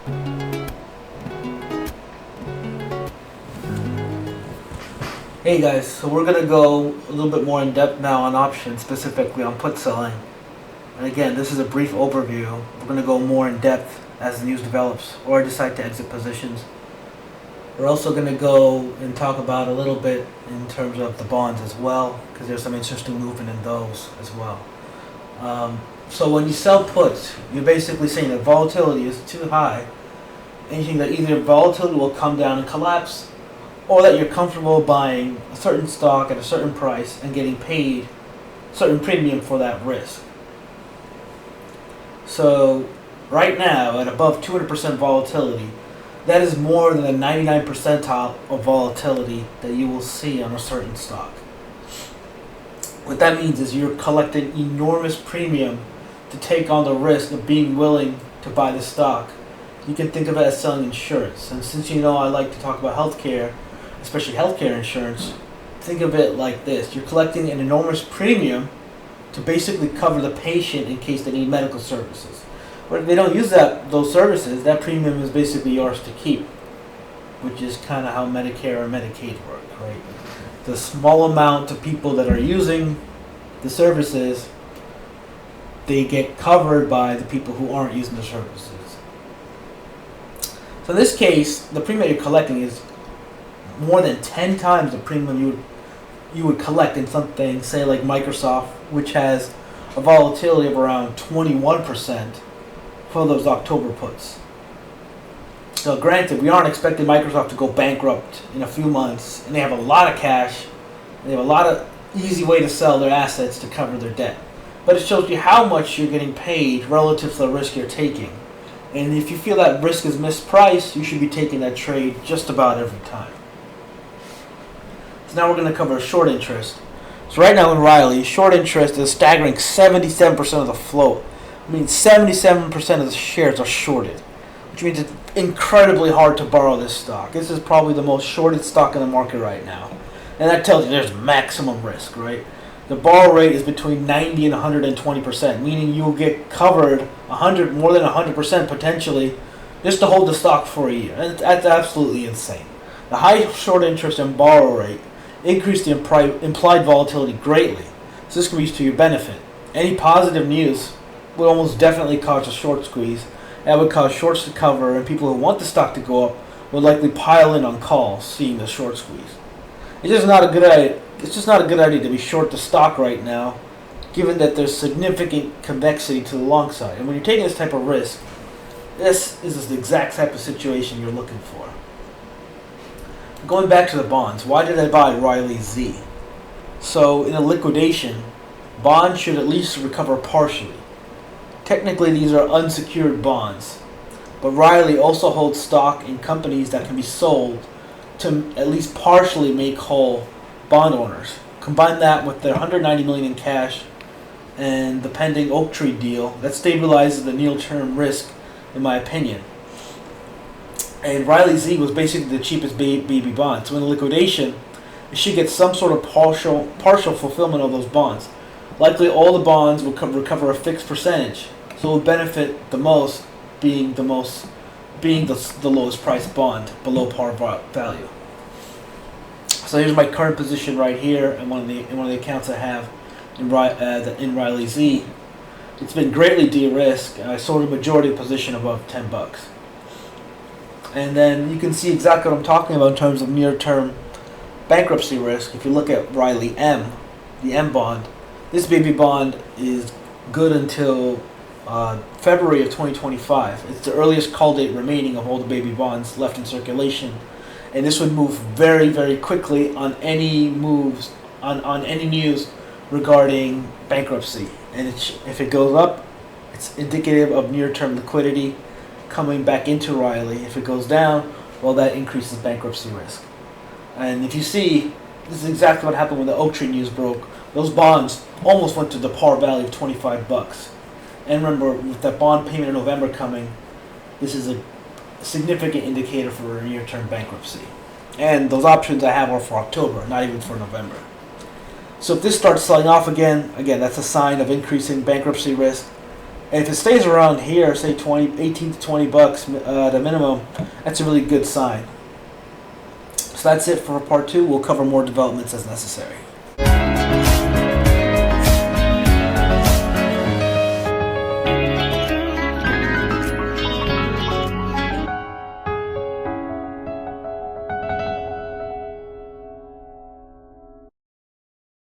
Hey guys, so we're going to go a little bit more in depth now on options, specifically on put selling. And again, this is a brief overview. We're going to go more in depth as the news develops or I decide to exit positions. We're also going to go and talk about a little bit in terms of the bonds as well, because there's some interesting movement in those as well. So when you sell puts, you're basically saying that volatility is too high, and you think that either volatility will come down and collapse, or that you're comfortable buying a certain stock at a certain price and getting paid a certain premium for that risk. So right now, at above 200% volatility, that is more than the 99th percentile of volatility that you will see on a certain stock. What that means is you're collecting enormous premium to take on the risk of being willing to buy the stock. You can think of it as selling insurance. And since you know I like to talk about healthcare, especially healthcare insurance, think of it like this. You're collecting an enormous premium to basically cover the patient in case they need medical services. Or if they don't use those services, that premium is basically yours to keep, which is kind of how Medicare or Medicaid work, right? The small amount of people that are using the services, they get covered by the people who aren't using the services. So in this case, the premium you're collecting is more than 10 times the premium you would collect in something, say like Microsoft, which has a volatility of around 21% for those October puts. So granted, we aren't expecting Microsoft to go bankrupt in a few months, and they have a lot of cash, and they have a lot of easy way to sell their assets to cover their debt. But it shows you how much you're getting paid relative to the risk you're taking. And if you feel that risk is mispriced, you should be taking that trade just about every time. So now we're going to cover short interest. So right now in Riley, short interest is staggering 77% of the float. I mean, 77% of the shares are shorted, which means it's incredibly hard to borrow this stock. This is probably the most shorted stock in the market right now. And that tells you there's maximum risk, right? The borrow rate is between 90 and 120%, meaning you'll get covered more than 100% potentially just to hold the stock for a year. And that's absolutely insane. The high short interest and borrow rate increase the implied volatility greatly, so this can be used to your benefit. Any positive news would almost definitely cause a short squeeze. That would cause shorts to cover, and people who want the stock to go up would likely pile in on calls, seeing the short squeeze. It's just not a good idea. It's just not a good idea to be short the stock right now, given that there's significant convexity to the long side. And when you're taking this type of risk, this is the exact type of situation you're looking for. Going back to the bonds, why did I buy Riley Z? So in a liquidation, bonds should at least recover partially. Technically, these are unsecured bonds, but Riley also holds stock in companies that can be sold to at least partially make whole bond owners. Combine that with their $190 million in cash and the pending Oaktree deal, that stabilizes the near-term risk, in my opinion. And Riley Z was basically the cheapest baby bond. So in liquidation, it should get some sort of partial fulfillment of those bonds. Likely all the bonds will recover a fixed percentage, so it will benefit the most being the lowest priced bond below par value. So here's my current position right here in one of the accounts I have in Riley Z. It's been greatly de-risked. I sold a majority position above $10. And then you can see exactly what I'm talking about in terms of near-term bankruptcy risk. If you look at Riley M, the M bond, this baby bond is good until February of 2025. It's the earliest call date remaining of all the baby bonds left in circulation. And this would move very, very quickly on any moves, on any news regarding bankruptcy. And if it goes up, it's indicative of near-term liquidity coming back into Riley. If it goes down, well, that increases bankruptcy risk. And if you see, this is exactly what happened when the Oaktree news broke. Those bonds almost went to the par value of $25. And remember, with that bond payment in November coming, this is a significant indicator for a near-term bankruptcy. And those options I have are for October, not even for November. So if this starts selling off again, that's a sign of increasing bankruptcy risk. And if it stays around here, say 18 to 20 bucks at a minimum, that's a really good sign. So that's it for part 2. We'll cover more developments as necessary.